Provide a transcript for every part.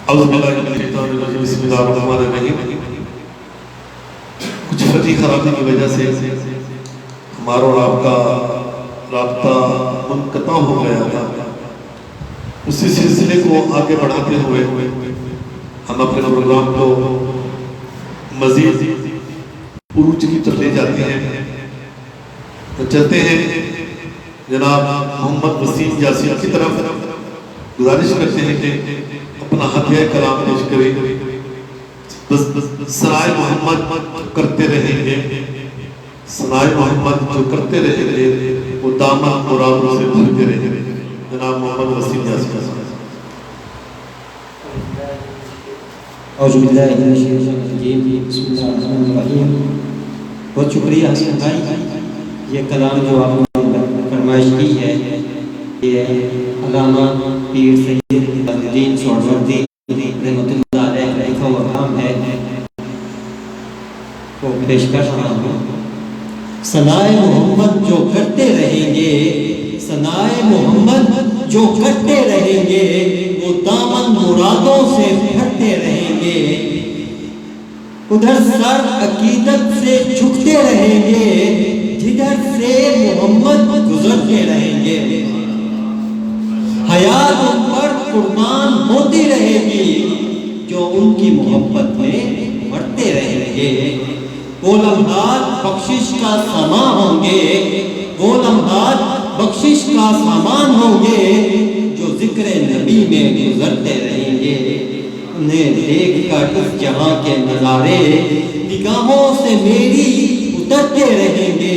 اعوذ باللہ من الشیطان الرجیم بسم اللہ الرحمن الرحیم. کچھ فنی خرابی کی وجہ سے ہمارا اور آپ کا رابطہ منقطع ہو گیا تھا. اسی سلسلے کو آگے بڑھاتے ہوئے ہم اپنے پروگرام کو مزید عروج کی طرف لے جاتے ہیں. تو چلتے ہیں جناب محمد وسیم یاسین کی طرف. گزارش کرتے ہیں کہ اپنا ہدیہ کلام پیش کریں. ثنائے محمد کرتے رہیں گے، ثنائے محمد جو کرتے رہیں گے وہ دامن مرادوں سے بھرتے رہیں گے. جناب محمد وسیم یاسین. اعوذ باللہ من الشیطان الرجیم بسم اللہ الرحمن الرحیم. بہت شکریہ حسن بھائی. یہ کلام جو آپ نے فرمائش کی ہے یہ علامہ پیر سید الدین سہروردی رحمۃ اللہ علیہ کا لکھا ہوا کلام ہے وہ پیش کر رہا ہوں. ثنائے محمد جو کرتے رہیں گے، ثنائے محمد جو کرتے رہیں گے وہ دامن مرادوں سے بھرتے رہیں گے. ادھر سر عقیدت سے جھکتے رہیں گے جدھر سے محمد گزرتے رہیں گے. حیات ان پر قربان ہوتی رہے گی جو ان کی محبت میں مرتے رہیں گے. وہ لمحات بخشش کا سامان ہوں گے، وہ لمحات بخشش کا سامان ہوں گے جو ذکر نبی میں گزرتے رہیں گے. انہیں دیکھ کر اس جہاں کے نظارے نگاہوں سے میری اترتے رہیں گے.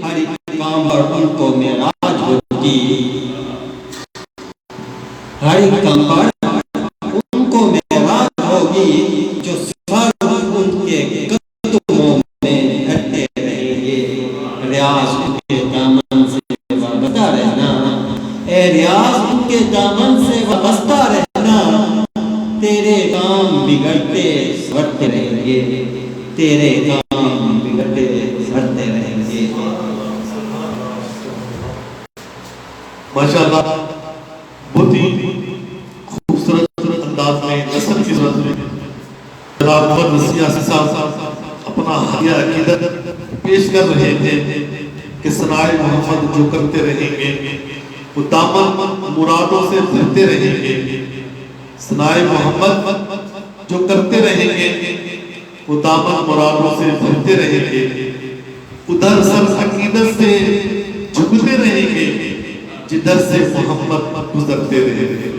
ہر ایک کام پر ان کو معراج ہوگی، ہر ایک کام پر ان کو معراج ہوگی جو سر ان کے قدموں میں ہٹتے رہیں گے. ریاض ان کے دامن سے وابستہ رہنا، اے ریاض ان کے دامن سے وابستہ رہنا. تیرے کام بگڑتے سورتے رہیں گے، تیرے کام بگڑتے سورتے رہیں گے. ماشاءاللہ بہت ہی خوبصورت انداز میں نثر کی صورت میں جناب محمد وسیم یاسین صاحب اپنا ہدیہ عقیدت پیش کر رہے تھے کہ ثنائے محمد جو کرتے رہیں گے وہ دامن مرادوں سے بھرتے رہیں گے. ثنائے محمد جو کرتے رہیں گے وہ دامن مرادوں سے بھرتے رہیں گے. ادھر سر عقیدت سے جھکتے رہیں گے جدھر سے محمد گزرتے رہیں گے،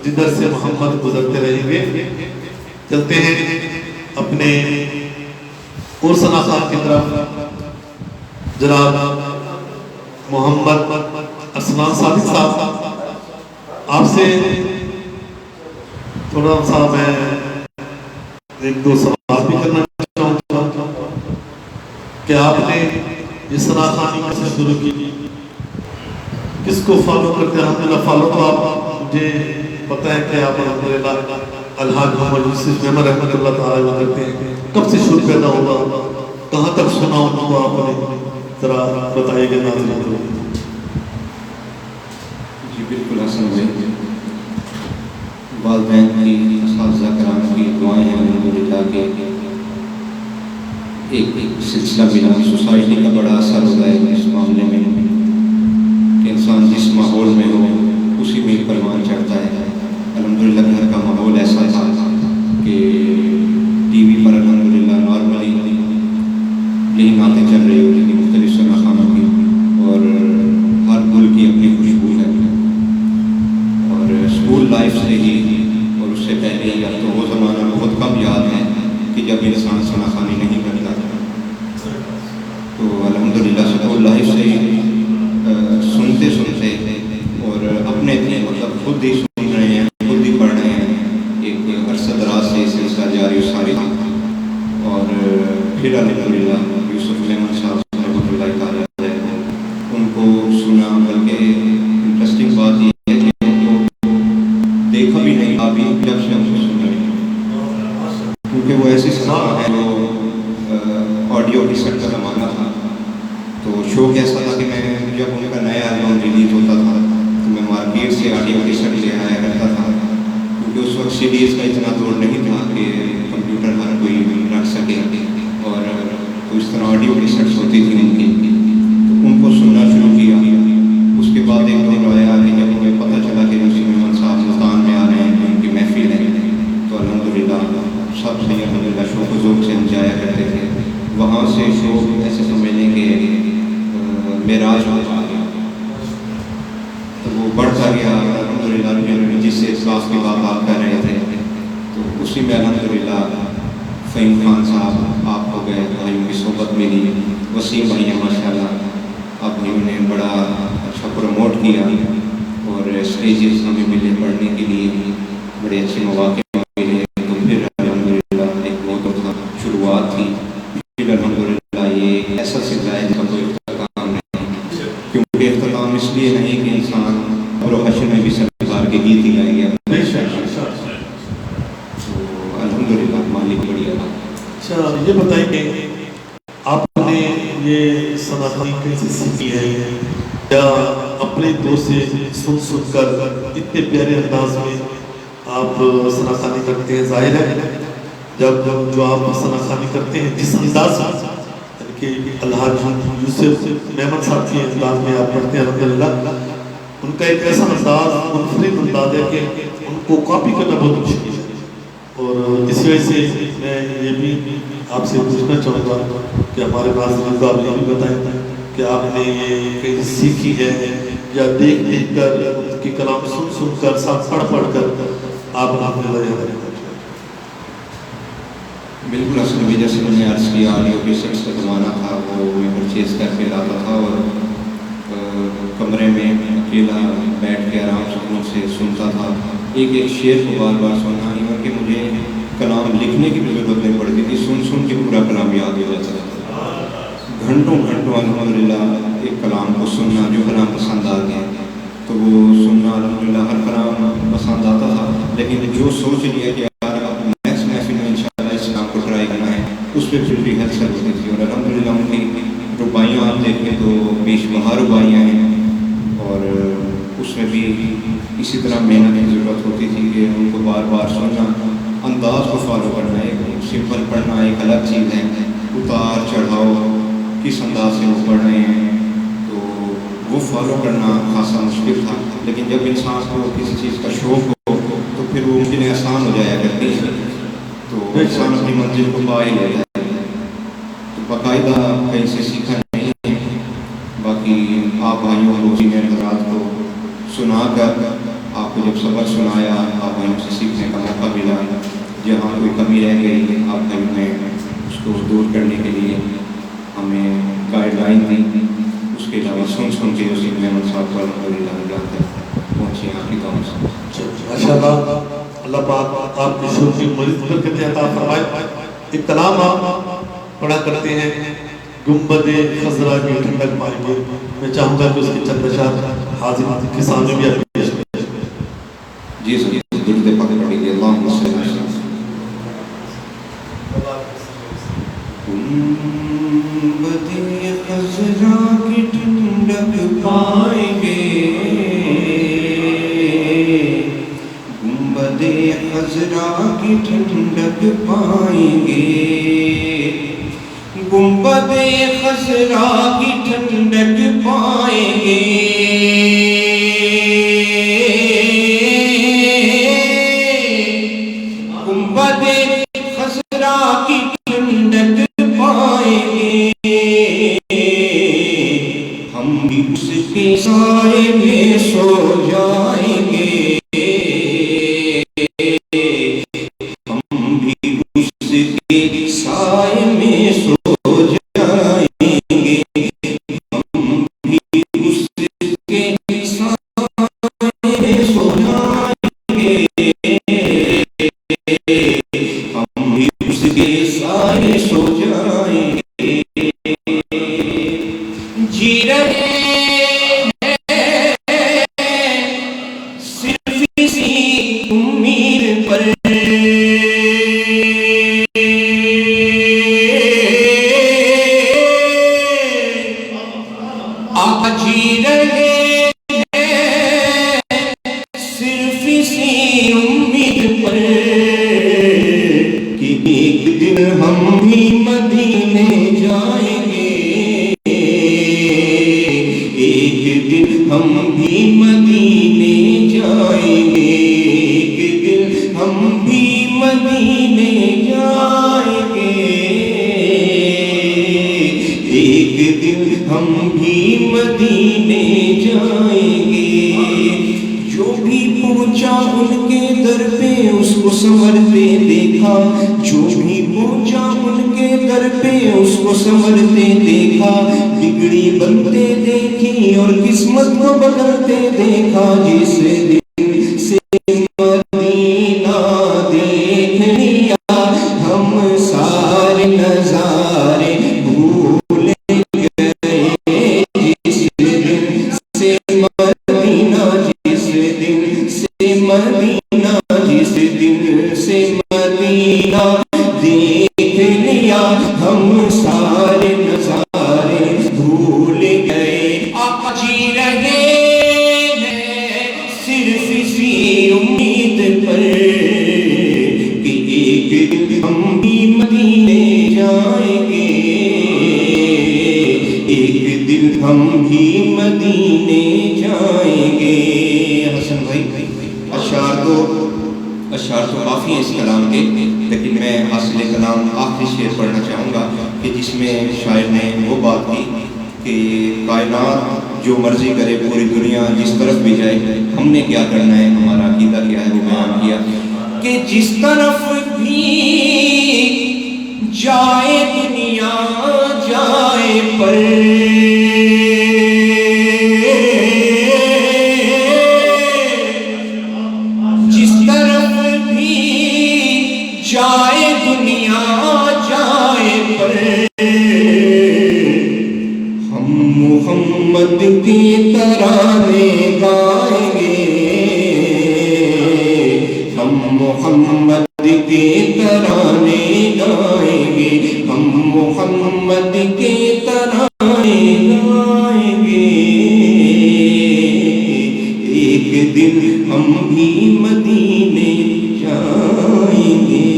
جدھر سے محمد گزرتے رہیں گے. چلتے ہیں اپنے اور ثناء کی طرف. جناب محمد ارسلان صادق صاحب آپ سے تھوڑا سا میں ایک دو سوال بھی کرنا چاہوں گا کہ آپ نے یہ ثناء خوانی کیسے شروع کی، کس کو فالو کرتے ہیں؟ الحمدللہ فالو تو آپ مجھے پتہ ہے کہ آپ الحمدللہ الحاج محمد یوسف میمن رحمۃ اللہ تعالیٰ وہ کرتے ہیں. کب سے شروع پیدا ہوگا، کہاں تک سنا ان کو آپ نے ذرا بتائیے گا ناظرین کو. جی بالکل حسن بھائی، والدین کی اساتذہ کرام کی دعائیں ہیں الحمدللہ کہ ایک سلسلہ ملا. سوسائٹی کا بڑا اثر ہوتا ہے اس معاملے میں کہ انسان جس ماحول میں ہو اسی میں پروان چڑھتا ہے. الحمدللہ گھر کا ماحول ایسا تھا کہ ٹی وی پر الحمدللہ نارملی یہی نعتیں چل رہی ہوتی تھیں مختلف ثناء خوانوں کی، اور ہر گل کی اپنی خوشبو ہے. اور اسکول لائف سے ہی اور اس سے پہلے یا تو وہ زمانہ بہت کم یاد ہے کہ جب انسان ثناء خوانی نہیں کرتا. تو الحمدللہ اسکول لائف سے ہی سنتے سنتے اور اپنے مطلب خود ہی سن رہے ہیں، خود ہی پڑھ رہے ہیں. ایک عرصہ دراز سے سلسلہ جاری و ساری. اور پھر الحمدللہ یوسف میمن صاحب رحمۃ اللہ تعالیٰ ان کو سنا. بلکہ انٹرسٹنگ بات یہ ہے کہ ان کو دیکھا بھی نہیں ابھی جب سے ہم کو سن رہے ہیں، کیونکہ وہ ایسی صنعت ہے جو آڈیو کیسٹ کا زمانہ تھا. تو شوق ایسا تھا کہ میں جب ان کا نیا البم ریلیز ہوتا تھا تو میں مارکیٹ سے آڈیو کیسٹ لے آیا کرتا تھا، کیونکہ اس وقت سی ڈی ایس کا اتنا دور نہیں تھا کہ کمپیوٹر ہر کوئی رکھ سکے، اور تو اس طرح آڈیو کیسٹس ہوتی تھی ان کی، تو ان کو سننا شروع کیا۔ اس کے بعد ایک دور آیا کہ جب ہمیں پتہ چلا کہ نصیر محمد صاحب ملتان میں آ رہے ہیں، ان کی محفل ہے، تو الحمدللہ سب سے الحمدللہ شوق و ذوق سے ہم جایا کرتے تھے۔ وہاں سے شوق ایسے سمجھیں کہ معراج ہوتا گیا، تو وہ بڑھتا گیا الحمدللہ۔ جس سے اخلاص کی بات آپ کر رہے تھے، تو اسی میں الحمدللہ فہیم خان صاحب آپ ہو گئے، بھائیوں کی صحبت ملی، وسیم بھائی ہیں ماشاءاللہ، آپ نے انہیں بڑا اچھا پروموٹ کیا، اور اسٹیجز ہمیں ملے پڑھنے کے لیے، بڑے اچھے مواقع ملے۔ تو پھر الحمدللہ ایک بہت شروعات تھی، پھر الحمدللہ یہ ایسا سلسلہ ہے جس کا کوئی اختتام نہیں، کیونکہ اختتام اس لیے نہیں کہ انسان اور حشر میں بھی سرکار کے گیت ہی گائیں گے، تو الحمدللہ مالک بڑی اللہ۔ اچھا یہ بتائیں کہ آپ نے یہ ثناخوانی کیسے سیکھی ہے، یا اپنے دوست سے سن کر اتنے پیارے انداز میں آپ ثناخوانی کرتے ہیں؟ ظاہر ہے جب جو آپ ثناخوانی کرتے ہیں جس انداز میں، یعنی کہ الحاج یوسف محمد صاحب کے انداز میں آپ پڑھتے ہیں الحمدللہ، ان کا ایک ایسا انداز، منفرد انداز ہے کہ ان کو کاپی کرنا بہت مشکل ہے، اور اس وجہ سے میں یہ بھی آپ سے پوچھنا چاہوں گا کہ ہمارے ناظرین کو آپ یہ بھی بتائیں کہ آپ نے یہ کہیں سیکھی ہے یا دیکھ کر ان کے کلام سن کر ساتھ پڑھ کر آپ الحمدللہ یاد رکھتے ہیں؟ بالکل، اصل میں جیسے میں نے عرض کیا، آڈیو کیسٹس کا زمانہ تھا، وہ میں پرچیز کر کے لاتا تھا، اور کمرے میں اکیلا بیٹھ کے آرام سے سنتا تھا، ایک شعر کو بار بار سننا، ایون کہ مجھے کلام لکھنے کی بھی ضرورت نہیں پڑتی تھی، سن کے پورا کلام یاد ہو جاتا تھا۔ گھنٹوں الحمدللہ ایک کلام کو سننا، جو کلام پسند آ گیا تو وہ سننا، الحمدللہ ہر کلام پسند آتا تھا، لیکن جو سوچ لیا کہ یار اب نیکسٹ محفل میں انشاءاللہ اس کام کو ٹرائی کرنا ہے، اس پہ پھر بھی ہلچل ہوتی تھی۔ اور الحمدللہ ان کی رباعیاں آپ دیکھیں تو بیش بہا رباعیاں ہیں، اور اس میں بھی اسی طرح محنت کی ضرورت ہوتی تھی کہ ان کو بار بار سننا، انداز کو فالو کرنا، ایک سمپل پڑھنا ایک الگ چیز ہے، اتار چڑھاؤ کس انداز سے وہ پڑھ رہے ہیں، تو وہ فالو کرنا خاصا مشکل تھا۔ لیکن جب انسان کو کسی چیز کا شوق ہو تو پھر وہ ممکن آسان ہو جایا کرتی ہے، تو انسان اپنی منزل کو پا ہی لیتا ہے۔ تو باقاعدہ کہیں سے سیکھا نہیں ہے، باقی آپ بھائیوں کو سینئر حضرات کو سنا کر، آپ کو جب سبق سنایا، آپ بھائیوں سے سیکھنے کا موقع ملا، جہاں کوئی کمی رہ گئی آپ بھائیوں نے اس کو دور کرنے کے لیے ہمیں گائیڈ لائن دی، اس کے علاوہ سن کے اسی محمد صاحب کو الحمدللہ پہنچے آپ کی کام سے۔ ماشاءاللہ، اللہ پاک آپ کی شوق کی مزید برکت عطا فرمائے۔ ایک کلام آپ پڑھا کرتے ہیں، گنبد خضرا کی ٹھنڈک پائیں گے، میں چاہوں گا کہ اس کی چند اشعار حاضر کے سامنے بھی آپ پیش کریں۔ جی سر، درود پاک پڑھیں گے، اللہم صلی اللہ علیہ وسلم۔ گنبد خضرا کی ٹھنڈک پائیں گے، گنبد خضرا کی ٹھنڈک پائیں گے، گنبد خضرا کی ٹھنڈک پائیں گے، گنبد خضرا کی ٹھنڈک پائیں گے، ہم بھی اس کے سائے میں سو جائیں گے، ہم بھی اس کے سائے میں سو جائیں گے، ہم بھی اس کے سائے میں سو جائیں گے، ہم بھی اس کے سائے سو جائیں گے، جی رہے صرف اسی امید پر، آقا جی رہے صرف اسی امید پر کہ ایک دن ہم بھی مدینے جائیں گے، ایک دن ہم بھی مدینے جائیں گے، ایک دن ہم بھی مدینے جائیں گے، ایک دن ہم بھی مدینے جائیں گے۔ جو بھی پہنچا ان کے در پہ اس کو سنورتے دیکھا، جو بھی پہنچا ان کے در پہ اس کو سنورتے دیکھا، بگڑی بنتے دیکھی اور قسمت کو بدلتے دیکھا، جس دن سے مدینہ دیکھ لیا ہم سارے نظارے بھول گئے، جس دن سے مدینہ، جس دن سے مدینہ، جس دن سے مدینہ دیکھ لیا ہم سارے نظارے بھول گئے۔ آپ جی رہے ہیں صرف اسی امید پر کہ ایک دن ہم بھی مدینے جائیں گے، ایک دن ہم بھی مدینے جائیں گے۔ حسن بھائی، اشعار تو کافی ہیں اس کلام کے، لیکن میں حاصل کلام آخری شعر پڑھنا چاہوں گا کہ جس میں شاعر نے وہ بات کی کہ کائنات جو مرضی کرے، پوری دنیا جس طرف بھی جائے، ہم نے کیا کرنا ہے، ہمارا عقیدہ کیا ہے، وہ بیان کیا کہ جس طرف بھی جائے دنیا جائے پر، جس طرف بھی جائے دنیا جائے پر، ہم محمد کی ترانے گائیں گے، ہم محمد کے ترانے گائیں گے، ہم محمد کے ترانے گائیں گے، ایک دن ہم بھی مدینے جائیں گے۔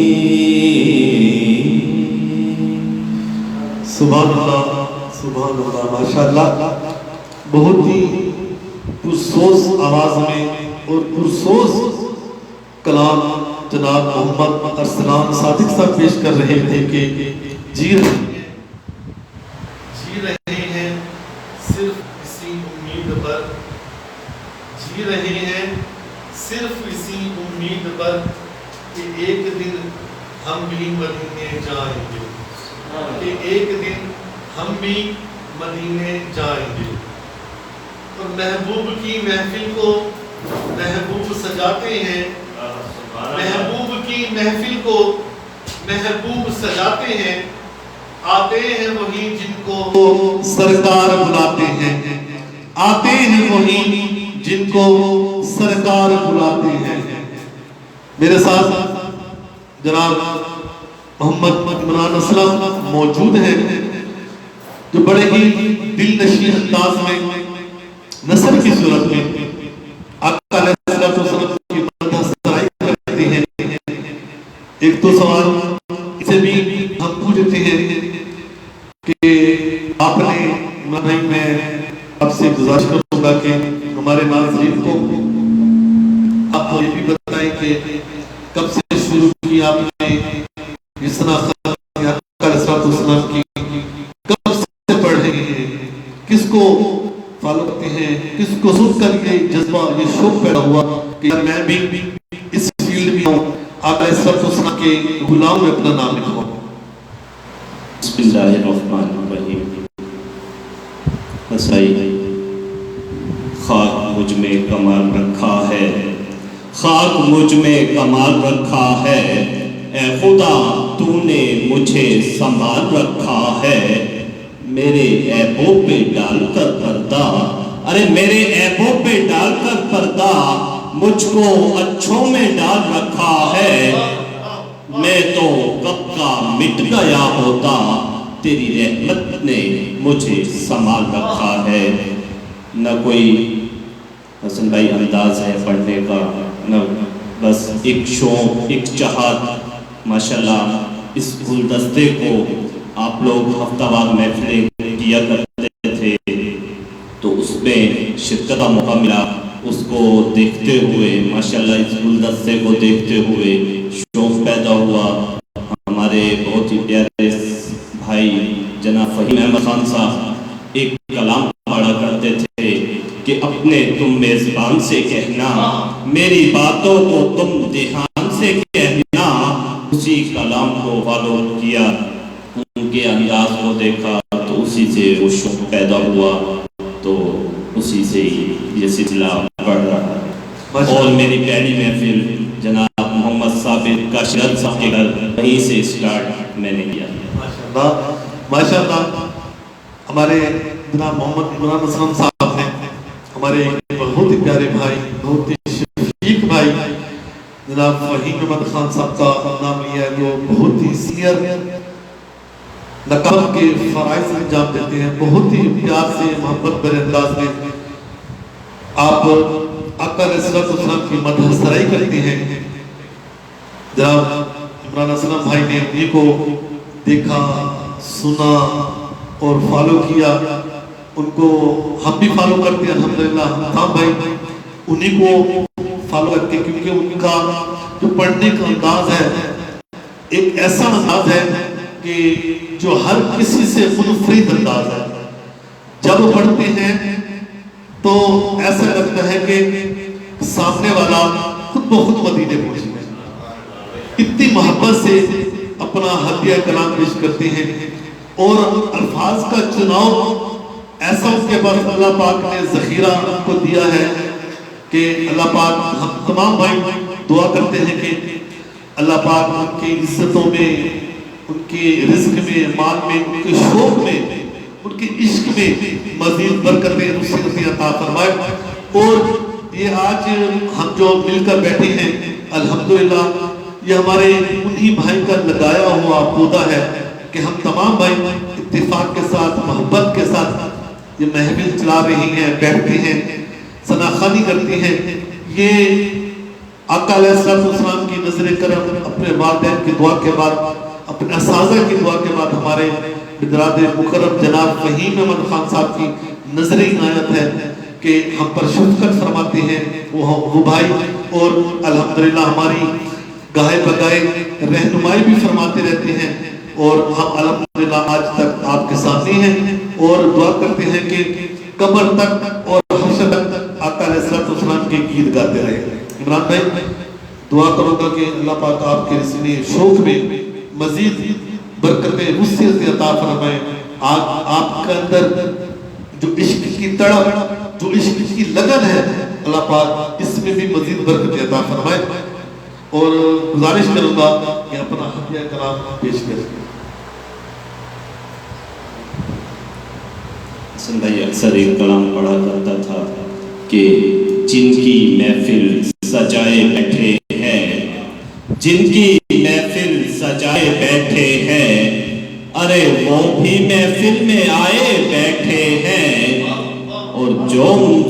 سبحان اللہ، سبحان اللہ، ماشاءاللہ، بہت ہی پرسوز آواز میں اور پرسوز کلام جناب محمد ارسلان صادق صاحب پیش کر رہے تھے کہ جی رہے ہیں صرف اسی امید پر، جی رہے ہیں صرف اسی امید پر کہ ایک دن ہم بھی مدینے جائیں گے، کہ ایک دن ہم بھی مدینے جائیں گے۔ اور محبوب کی محفل کو محبوب سجاتے ہیں، محبوب کی محفل کو محبوب سجاتے ہیں، آتے ہیں وہی جن کو سرکار بلاتے ہیں، آتے ہیں وہی جن کو سرکار بلاتے ہیں۔ میرے ساتھ جناب محمد عمران اسلم موجود ہیں جو بڑے ہی دل نشین انداز میں نثر کی صورت میں آقا علیہ السلام کی مدح سرائی کرتے ہیں۔ ایک تو سوال اسے بھی ہم پوچھتے ہیں کہ آپ نے میں آپ سے گزارش کروں گا کہ ہمارے ناظرین کو آپ یہ بھی بتائیں کہ کب سے شروع کی آپ نے اس طرح کی کب سے پڑھ رہے ہیں، کس کو فالو کرتے ہیں، کس کو سن کر یہ جذبہ، یہ شوق پیدا ہوا کہ میں بھی اس فیلڈ میں ہوں، آپ ایسا السلام کے غلام میں اپنا نام لکھواؤں۔ بسم اللہ الرحمن الرحیم۔ حسائی خاک مجھ میں کمال رکھا ہے، خاک مجھ میں کمال رکھا ہے، اے خدا تو نے مجھے سنبھال رکھا ہے، میرے عیبوں پہ ڈال کر پردہ، ارے میرے عیبوں پہ ڈال کر پردہ، مجھ کو اچھوں میں ڈال رکھا ہے، میں تو کب کا مٹ گیا ہوتا، تیری رحمت نے مجھے سنبھال رکھا ہے۔ نہ کوئی حسن بھائی انداز ہے پڑھنے کا، نہ بس ایک شوق، ایک چاہت، ماشاءاللہ اس گلدستے کو آپ لوگ ہفتہ وار محفلیں کیا کرتے تھے تو اس میں شرکت کا موقع ملا، اس کو دیکھتے ہوئے ماشاءاللہ اس گلدستے کو دیکھتے ہوئے شوق پیدا ہوا۔ ہمارے بہت ہی پیارے بھائی جناب فہیم احمد خان صاحب ایک کلام پڑھا کرتے تھے کہ اپنے تم میزبان سے کہنا، میری باتوں کو تم دھیان سے کہنا۔ اسی کلام کو فالو کیا، ان کے انداز کو دیکھا تو اسی سے وہ شوق پیدا ہوا، تو اسی سے یہ سلسلہ بڑھ رہا ہے۔ اور میری پہلی محفل جناب محمد ثابت کاشرت صاحب کے گھر، وہیں سے اسٹارٹ میں نے کیا۔ ماشاءاللہ ہمارے جناب محمد عمران اسلم صاحب نے ہمارے بہت ہی پیارے بھائی، بہت ہی شفیق بھائی جناب فہیم احمد خان صاحب کا نام لیا ہے، جو بہت ہی سینئر نقاب کے فرائض انجام دیتے ہیں، بہت ہی پیار سے محبت بھرے انداز میں آپ آقا علیہ السلام کی مدح سرائی کرتے ہیں۔ جناب عمران اسلم بھائی نے انہیں کو دیکھا، سنا اور فالو کیا، ان کو ہم بھی فالو کرتے ہیں الحمدللہ۔ ہم بھائی انہیں کو فالو کرتے ہیں کیونکہ ان کا جو پڑھنے کا انداز ہے ایک ایسا انداز ہے کہ جو ہر کسی سے منفرد انداز ہے۔ جب وہ پڑھتے ہیں تو ایسا لگتا ہے کہ سامنے والا خود بخود مدینے پہنچ گئے، اتنی محبت سے اپنا ہدیہ کلام پیش کرتے ہیں، اور الفاظ کا چناؤ ایسا اس کے بعد اللہ پاک نے ذخیرہ ان کو دیا ہے کہ اللہ پاک، ہم تمام بھائی دعا کرتے ہیں کہ اللہ پاک ان کی عزتوں میں، ان کی رزق میں، مال میں، ان کے شوق میں، ان کے عشق میں مزید برکتیں نصیحتیں عطا فرمائے۔ اور یہ آج ہم جو مل کر بیٹھے ہیں الحمدللہ، یہ ہمارے انہی بھائی کا لگایا ہوا پودا ہے کہ ہم تمام بھائی اتفاق کے ساتھ، محبت کے ساتھ یہ محفل چلا رہی ہیں، بیٹھتے ہیں، ثناخوانی کرتی ہیں۔ یہ آقا علیہ السلام کی نظر کرم، اپنے والدین کی دعا کے بعد، اپنے اساتذہ کی دعا کے بعد ہمارے برادر مکرم جناب فہیم احمد خان صاحب کی نظر عنایت ہے کہ ہم پر شفقت فرماتے ہیں وہ بھائی، اور الحمدللہ ہماری گاہے بگائے رہنمائی بھی فرماتے رہتے ہیں، اور ہم الحمدللہ آج تک آپ کے سامنے ہیں، اور دعا کرتے ہیں کہ قبر تک اور حشر تک آقا علیہ السلام کے گیت گاتے رہے۔ عمران بھائی دعا کروں گا کہ اللہ پاک آپ کے اس شوق میں مزید برکتیں وسعت عطا فرمائے۔ آپ کے اندر جو عشق کی تڑپ، جو عشق کی لگن ہے، اللہ پاک اس میں بھی مزید برکتیں عطا فرمائے۔ اور گزارش کروں گا کہ اپنا ہدیہ کلام پیش کریں۔ حسن بھائی اکثر ایک کلام پڑھا کرتا تھا کہ جن کی محفل سجائے بیٹھے ہیں، جن کی محفل سجائے بیٹھے ہیں، ارے وہ بھی محفل میں آئے بیٹھے ہیں، اور جو ان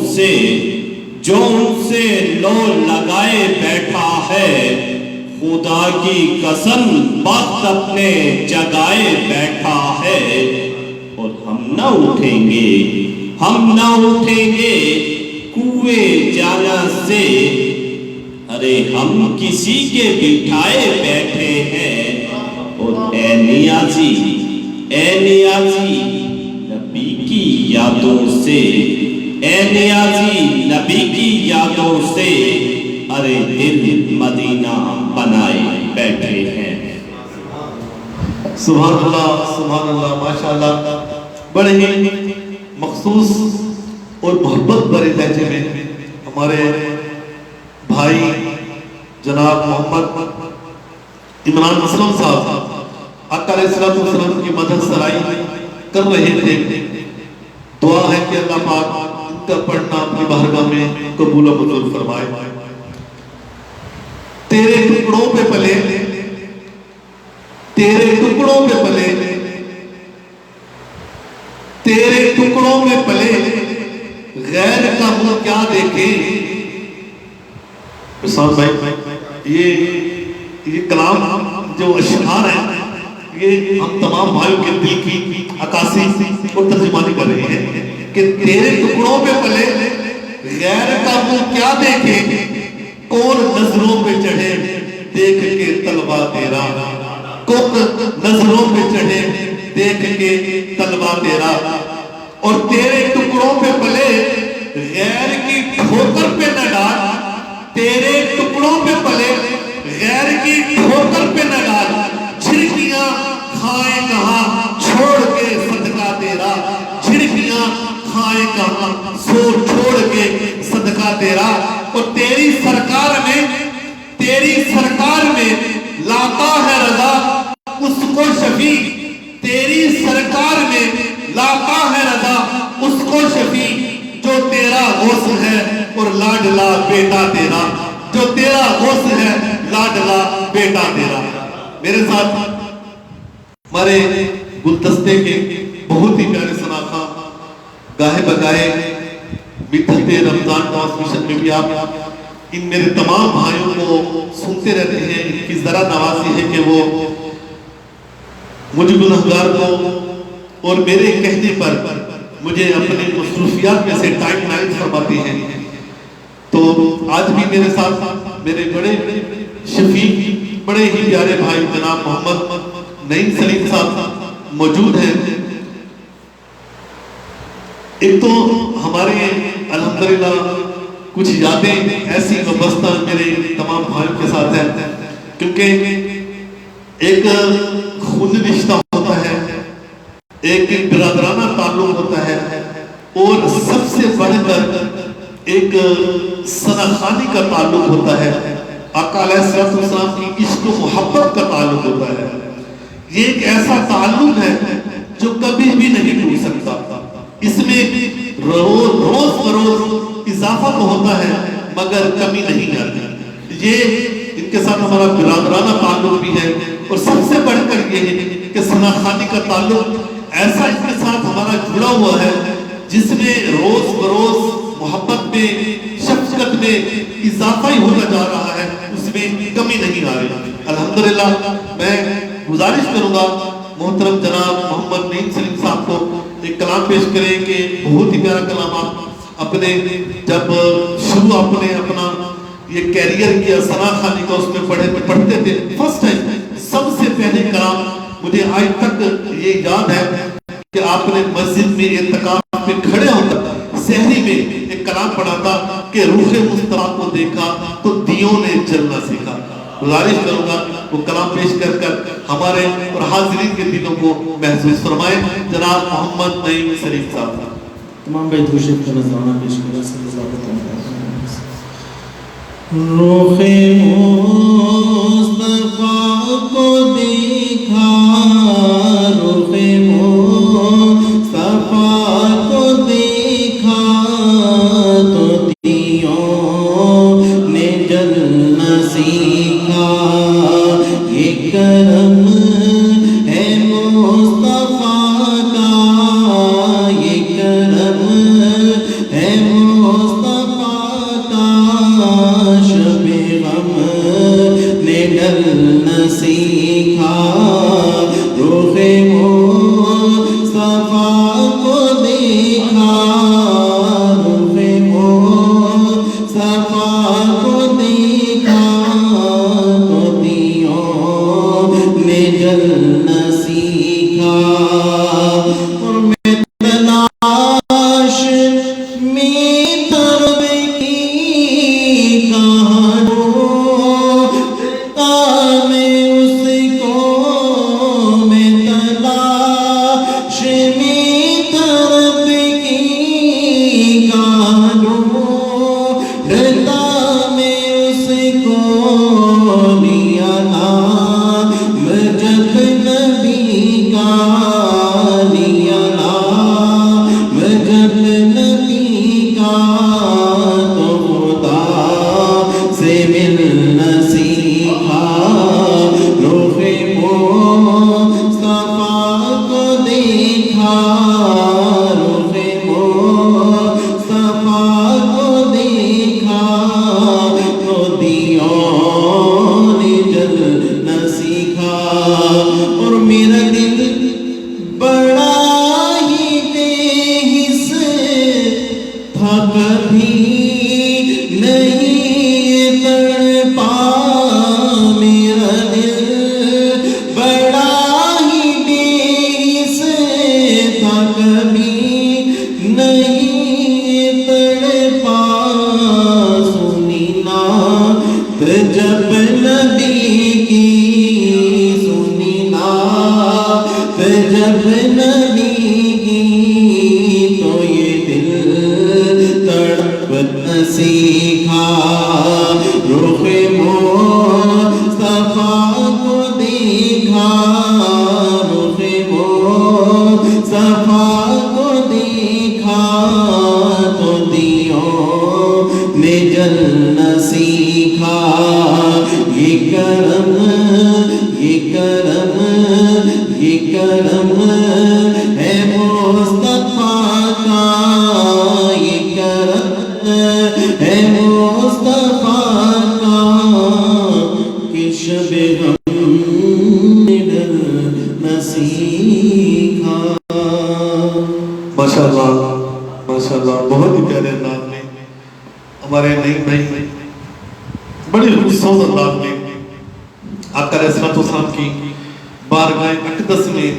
سے لو لگائے بیٹھا ہے، خدا کی قسم وقت اپنے جگائے بیٹھا ہے، اور ہم نہ اٹھیں گے کوئے جانا سے، ارے ہم کسی کے بٹھائے بیٹھے ہیں، اور اے نیازی نبی کی یادوں سے، اے نیازی نبی کی یادوں سے، ارے دل مدینہ بنائے بیٹھے ہیں۔ سبحان اللہ، ماشاءاللہ، بڑے ہی مخصوص اور محبت بھرے لہجے میں ہمارے بھائی جناب محمد عمران اسلم صاحب آقا علیہ السلام کی مدح سرائی کر رہے تھے۔ دعا ہے کہ اللہ پاک ان کا پڑھنا اپنی بارگاہ میں قبول و منظور فرمائے۔ تیرے ٹکڑوں پہ پلے، تیرے ٹکڑوں پہ پلے، تیرے ٹکڑوں میں پلے، غیر کا منہ کیا دیکھے۔ حسان بھائی یہ کلام جو اشعار ہیں یہ ہم تمام بھائیوں کے دل کی عکاسی اور ترجمانی کر رہے ہیں کہ تیرے ٹکڑوں پہ پلے غیر کا منہ کیا دیکھے، کون نظروں پہ چڑھے دیکھ کے طلبہ تیرا، کون نظروں پہ چڑھے دیکھ کے طلبہ تیرا، اور تیرے ٹکڑوں پہ پلے غیر کی ٹھوکر پہ نہ ڈال، تیرے ٹکڑوں پہ پلے غیر کی ٹھوکر پہ نہ ڈال، جھڑکیاں کھائیں کہاں چھوڑ کے صدقہ تیرا، جھڑکیاں کھائیں کہاں چھوڑ کے صدقہ تیرا، اور تیری سرکار میں لاتا ہے رضا اس کو شفیع، تیری سرکار میں لاتا ہے رضا اس کو شفیع، جو تیرا غوث ہے اور لاڈلا بیٹا تیرا، جو تیرا غوث ہے لاڈلا بیٹا تیرا۔ میرے ساتھ ہمارے گلدستے کے بہت ہی پیارے ثناء گاہے بگائے مدت رمضان ٹرانسمیشن میں بھی آپ ان میرے تمام بھائیوں کو سنتے رہتے ہیں، ان کی ذرا نوازی ہے کہ وہ مجھ گنہگار کو اور میرے کہنے پر مجھے اپنے مصروفیات میں سے ٹائم نائٹ فرماتے ہیں۔ تو آج بھی میرے ساتھ میرے بڑے شفیق بڑے ہی پیارے بھائی جناب محمد نعیم سلیم صاحب موجود ہیں۔ ایک تو ہمارے الحمدللہ کچھ یادیں ایسی وابستہ میرے تمام بھائیوں کے ساتھ ہیں، کیونکہ ایک خون رشتہ ہوتا ہے، ایک برادرانہ تعلق ہوتا ہے، اور سب سے بڑھ کر ایک ثناءخانی کا تعلق ہوتا ہے، آقا علیہ السلام کی عشق و محبت کا تعلق ہوتا ہے۔ یہ ایک ایسا تعلق ہے جو کبھی بھی نہیں ٹوٹ سکتا، اس میں روز بروز اضافہ تو ہوتا ہے مگر کمی نہیں آتی۔ یہ ان کے ساتھ ہمارا برادرانہ تعلق بھی ہے، اور سب سے بڑھ کر یہ ہے کہ ثناءخانی کا تعلق ایسا ان کے ساتھ ہمارا جڑا ہوا ہے جس میں روز بروز محبت میں شفقت میں اضافہ ہی ہوتا جا رہا ہے، اس میں کمی نہیں آ رہی۔ الحمدللہ میں گزارش کروں گا محترم جناب محمد نعیم سلیم صاحب کو ایک کلام پیش کریں کہ بہت ہی پیارا کلام آپ اپنے جب شروع اپنا یہ کیریئر کیا ثناءخانی کا اس میں پڑھتے تھے، فرسٹ ٹائم سب سے پہلے کلام مجھے آج تک یہ یاد ہے کہ آپ نے مسجد میں اعتکاف میں کھڑے ہو کر سحری میں ایک کلام پڑھا تھا کہ روح مصطفیٰ کو دیکھا تو دیوں نے جلنا سیکھا۔ گزارش کروں گا وہ کلام پیش کر ہمارے اور حاضرین کے دلوں کو محسوس فرمائیں۔ جناب محمد نعیم سلیم صاحب تمام بھائی دوشت کا نظرانہ پیش کرا صلی اللہ علیہ وسلم۔ روح مصطفیٰ کو دیکھا، روح مصطفیٰ کو دیکھا تو دیوں نے جلنا سیکھا، یہ کرم ہے مصطفیٰ کا، یہ کرم ہے مصطفیٰ کا، شب غم نے ڈلنا سیکھا، روح مصطفیٰ کو دیکھا، روح مصطفیٰ کو دیکھا تو دیوں نے جلنا سیکھا، اور میں تلاش میں طرب کی کہاں ڈھونڈتا میں اس کو، میں تلاش میں طرب کی کہاں ڈھونڈتا میں اس کو، لیا نام جب نبی کا، لیا نام جب نبی کا تو خدا سے ملنا سیکھا، روح مصطفیٰ کو دیکھا، روح مصطفیٰ کو دیکھا تو دیوں پا میرا دل بڑا ہی دیس تھا کبھی نہیں تڑپا سنی نعت جب نبی کی سنی نعت جب نبی کی تو یہ دل تڑپنا سیکھا رخ مصطفیٰ کو دیکھا رخ مصطفیٰ کو دیکھا تو دیوں میں جلنا سیکھا یہ کرم یہ کرم یہ کرم ہے مصطفیٰ کا یہ کرم ہے مصطفیٰ کا کہ شب غم میں ڈرنا سیکھا. ماشاءاللہ ماشاءاللہ بہت ہی پیارے انداز میں ہمارے نئی بھائی بڑی خوبصورت انداز میں آقا علیہ الصلوۃ والسلام کی بارگاہ اقدس میں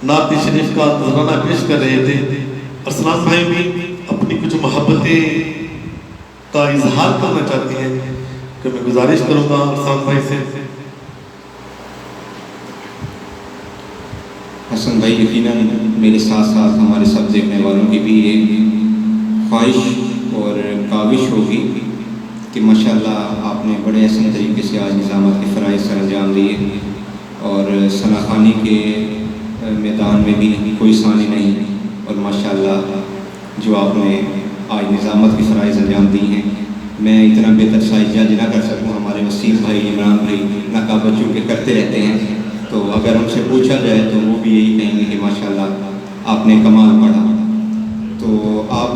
نعت شریف کا ترانہ پیش کر رہے تھے. ارسلان بھائی بھی اپنی کچھ محبتیں کا اظہار کرنا چاہتے ہیں کہ میں گزارش کروں گا ارسلان بھائی سے. حسن بھائی یقیناً میرے ساتھ ساتھ ہمارے سب دیکھنے والوں کی بھی یہ خواہش اور کاوش ہوگی کہ ماشاءاللہ آپ نے بڑے احسن طریقے سے آج نظامت کے فرائض سر انجام دیے اور ثناخوانی کے میدان میں بھی کوئی ثانی نہیں اور ماشاءاللہ جو آپ نے آج نظامت کے فرائض انجام دی ہیں میں اتنا بہتر سائز جج نہ کر سکوں. ہمارے وسیم بھائی عمران بھائی نقابت چونکہ کرتے رہتے ہیں تو اگر ان سے پوچھا جائے تو وہ بھی یہی کہیں گے کہ ماشاءاللہ آپ نے کمال پڑھا. تو آپ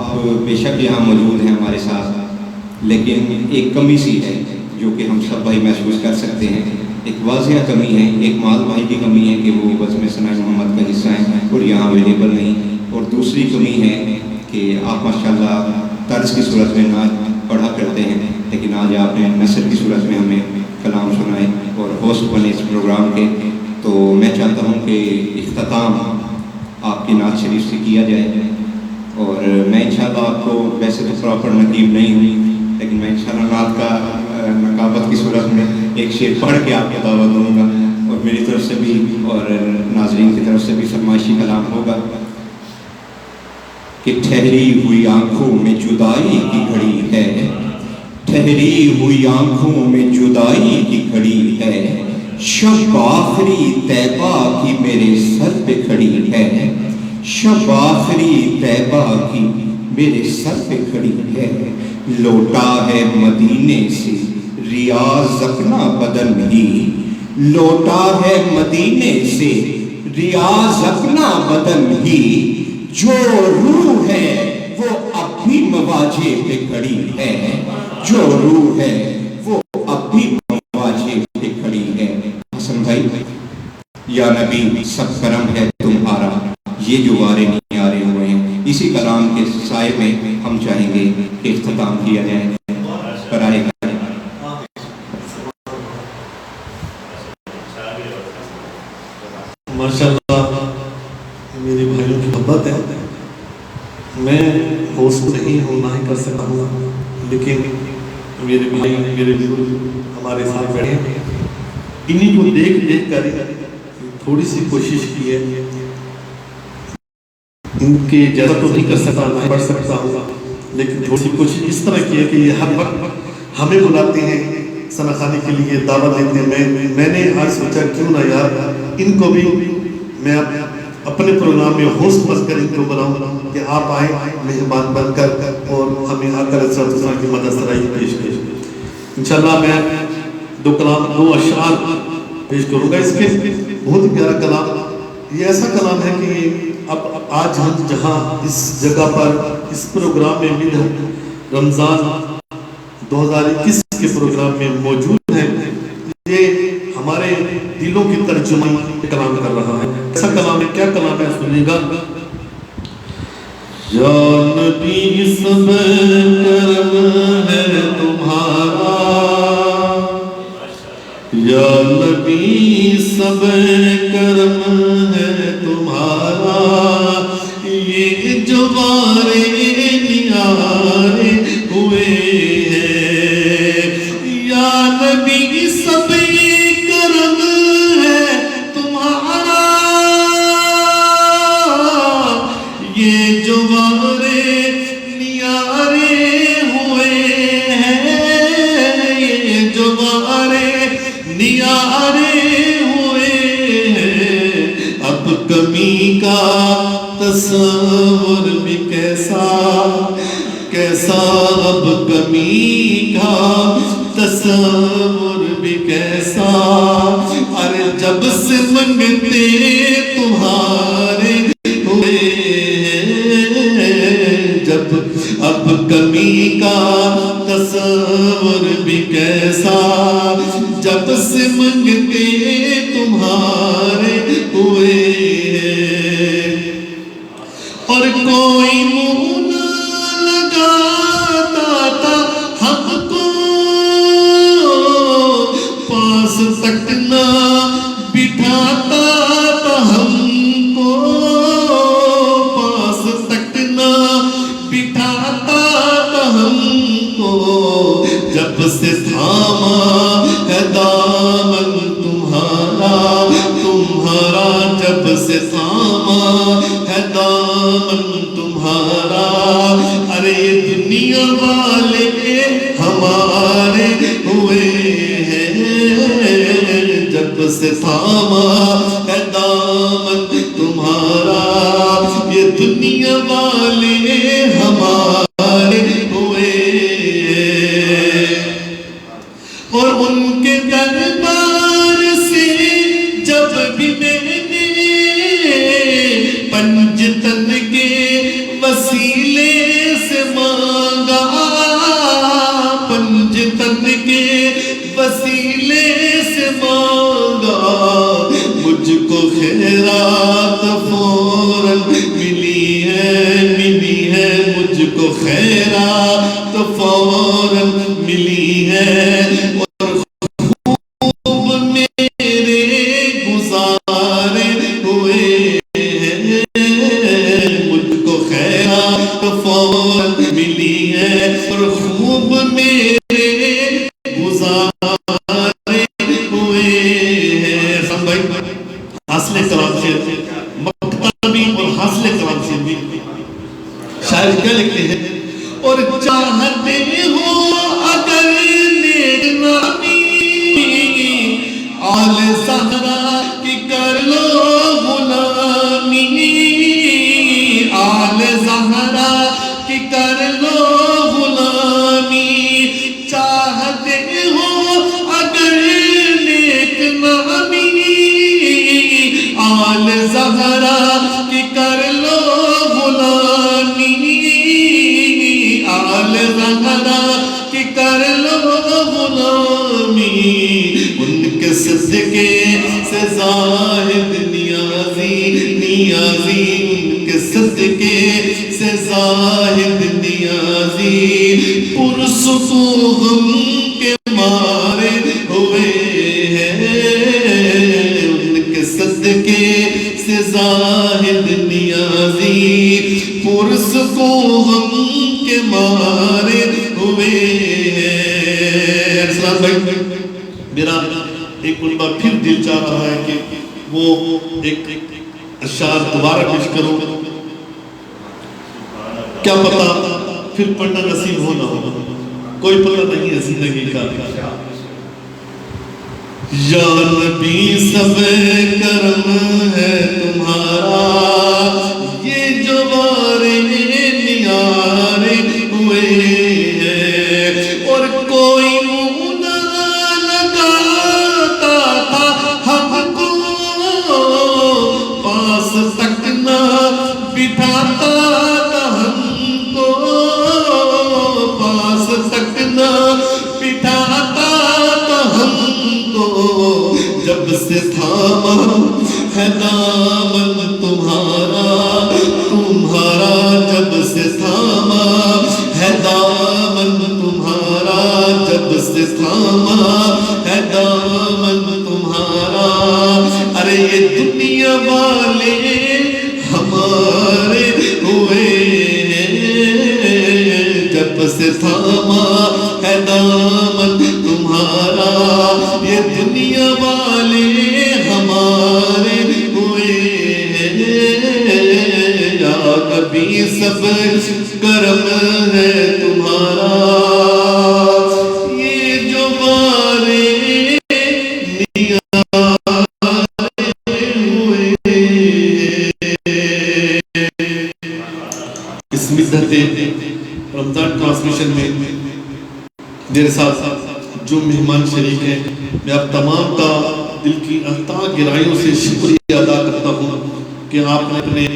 بے شک یہاں موجود ہیں ہمارے ساتھ لیکن ایک کمی سی ہے جو کہ ہم سب بھائی محسوس کر سکتے ہیں. ایک واضح کمی ہے, ایک معاذ بھائی کی کمی ہے کہ وہ بزم ثناء محمد کا حصہ ہیں اور یہاں اویلیبل نہیں. اور دوسری کمی ہے کہ آپ ماشاءاللہ طرز کی صورت میں نعت پڑھا کرتے ہیں لیکن آج آپ نے نثر کی صورت میں ہمیں کلام سنائے اور ہوسٹ بنے اس پروگرام کے. تو میں چاہتا ہوں کہ اختتام آپ کی نعت شریف سے کیا جائے اور میں انشاءاللہ آپ کو ویسے تو پراپر نقیب نہیں ہوں لیکن میں انشاءاللہ نعت کا نقابت کی صورت میں ایک شعر پڑھ کے آپ کو دعوت دوں گا اور میری طرف سے بھی اور ناظرین کی طرف سے بھی فرمائشی کلام ہوگا کہ ٹھہری ہوئی آنکھوں میں جدائی کی گھڑی ہے, ٹھہری ہوئی آنکھوں میں جدائی کی گھڑی ہے, شب آخری طیبہ کی میرے سر پہ کھڑی ہے, شب آخری طیبہ کی میرے سر پہ کھڑی ہے, لوٹا ہے مدینے سے ریاض اپنا بدن ہی, لوٹا ہے مدینے سے ریاض اپنا بدن ہی, جو روح ہے وہ اب بھی مواجہ پہ کھڑی ہے, جو روح ہے وہ اب بھی مواجہ پہ کھڑی ہے. حسن بھائی یا نبی سب کرم ہے تمہارا, یہ جو وارے نہیں آ رہے ہوئے ہیں اسی کلام کے سائے میں ہم چاہیں گے کہ اختتام کیا جائے. کرائے ماشاءاللہ میرے بھائیوں کی محبت ہے. میں ہوسٹ نہیں ہوں نہ ہی کر سکتا ہوں لیکن میرے بھائی میرے بزرگ ہمارے ساتھ بیٹھے ہیں, انہیں کو دیکھ دیکھ کر تھوڑی سی کوشش کی ہے. ان کے جیسا تو نہیں کر سکتا نہ پڑھ سکتا ہوں لیکن تھوڑی سی کوشش اس طرح کی ہے کہ یہ ہر وقت ہمیں بلاتے ہیں ثناخوانی کے لیے دعوت دیتے ہیں. میں نے آج سوچا کیوں نہ یار ان کو بھی میں اپنے پروگرام میں ہوسٹ بن کر ان کو بلاؤں کہ آپ آئیں مہمان بن کر اور ہمیں آقا علیہ الصلوۃ والسلام کی مدد سرائی پیش کریں. انشاءاللہ میں دو اشعار پیش کروں گا. اس کے بہت ہی پیارا کلام, یہ ایسا کلام ہے کہ اب آج ہم جہاں اس جگہ پر اس پروگرام میں بھی رمضان 2021 کے پروگرام میں موجود ہیں, یہ ہمارے دلوں کی ترجمانی کلام کر رہا ہے. ایسا کلام ہے, کیا کلام ہے سنیے گا. یا نبی سب کرم ہے تمہارا, یا نبی سب کرم ہے تمہارا، یہ جو بارے نیارے ہوئے ہیں۔ یا نبی سب کرم ہے تمہارا، یہ جو بارے نیارے ہوئے ہیں، یہ جو بارے نیارے ہوئے ہیں۔ اب کمی کا تصور بھی کیسا کیسا، اب کمی کا تصور بھی کیسا، ارے جب سے منگتے تمہارے ہوئے ہیں۔ جب اب کمی کا تصور بھی کیسا، جب سے منگتے تمہارے ہوئے ہیں۔ اور کوئی منہ نہ لگاتا تھا ہم کو، پاس تک نہ بٹھاتا تھا ہم کو، پاس تک نہ بٹھاتا تھا ہم کو۔ جب سے تھاما ہے دامن تمہارا تمہارا، جب سے تھاما ہے دامن تمہارا، ارے دنیا والے ہمارے ہوئے ہیں۔ جب سے تھاما ہے دامن تمہارا، یہ دنیا والے ہمارے ہوئے ہیں۔ اور ان کے دربار سے جب بھی میں نے پنجتن کے وسیلے سے مانگا، پنجتن کے وسیلے سے مانگا، مجھ کو خیرات فوراً ملی ہے، مجھ کو خیرات فوراً ملی ہے۔ اور خوب میرے گزارے ہوئے ہیں، مجھ کو خیرات فوراً ملی ہے، اور خوب میرے گزارے ہوئے ہیں۔ سن بھائی حاصل کلام سے مکتبی اور حاصل کلام سے بھی شاعر کیا لکھتے ہیں؟ اور چاہتے ہو اگر نیک نامی، آل زہرا کی کر لو غلامی، آل زہرا کی کر لو غلامی۔ چاہتے ہو اگر نیک نامی، آل زہرا کی کر لو غلامی، آل زہرا کی کر لو غلامی۔ ان کے صدقے سے زاہد نیازی نیازی، ان کے صدقے سے زاہد نیازی، پرسکون غم کے مارے ہوئے ہیں۔ ان کے صدقے سے زاہد نیازی، پرسکون غم کے مارے ہوئے ہیں۔ اسلام بھائی میرا ایک مرتبہ پھر دل چاہ رہا ہے کہ وہ ایک اشعار دوبارہ پیش کروں، کیا پتا پھر پڑھنا نصیب ہو نہ ہو، کوئی پتہ نہیں ہے زندگی کا۔ یا نبی سب کرم ہے تمہارا، یہ جو بارے نیارے ہوئے ہیں۔ اور کوئی منہ نہ لگاتا تھا ہم کو، پاس تک نہ بٹھاتا تھا ہم کو، پاس تک نہ بٹھاتا تھا ہم کو۔ جب سے تھاما ہے دامن تمہارا تمہارا، جب سے تھاما ہے دامن تمہارا، جب سے تھاما تھاما ہے دامن تمہارا، ارے یہ دنیا والے ہمارے ہوئے جب سے تھاما ہے دامن تمہارا، یہ دنیا والے ہمارے ہوئے یا نبی سب کرم ہے تمہارا، یہ جو مارے اس مدت رمضان ٹرانسمیشن میں میرے ساتھ جو مہمان شریک ہیں، میں آپ تمام کا دل کی تہہ گہرائیوں سے شکریہ ادا کرتا ہوں کہ آپ نے اپنے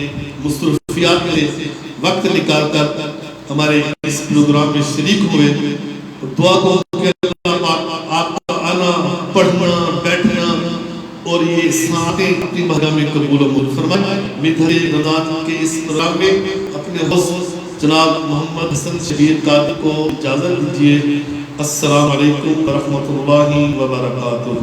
مصروفیات میں وقت نکال کر ہمارے اس پروگرام میں شریک ہوئے، اور دعا کو کہ اللہ آپ کا آنا، پڑھنا، بیٹھنا اور یہ ساعتیں اپنی بارگاہ میں قبول و منظور فرمائے۔ مدت رمضان کے اس پروگرام میں اپنے ہوسٹ جناب محمد حسن شبیر قادری کو اجازت دیجیے۔ السلام علیکم ورحمۃ اللہ وبرکاتہ۔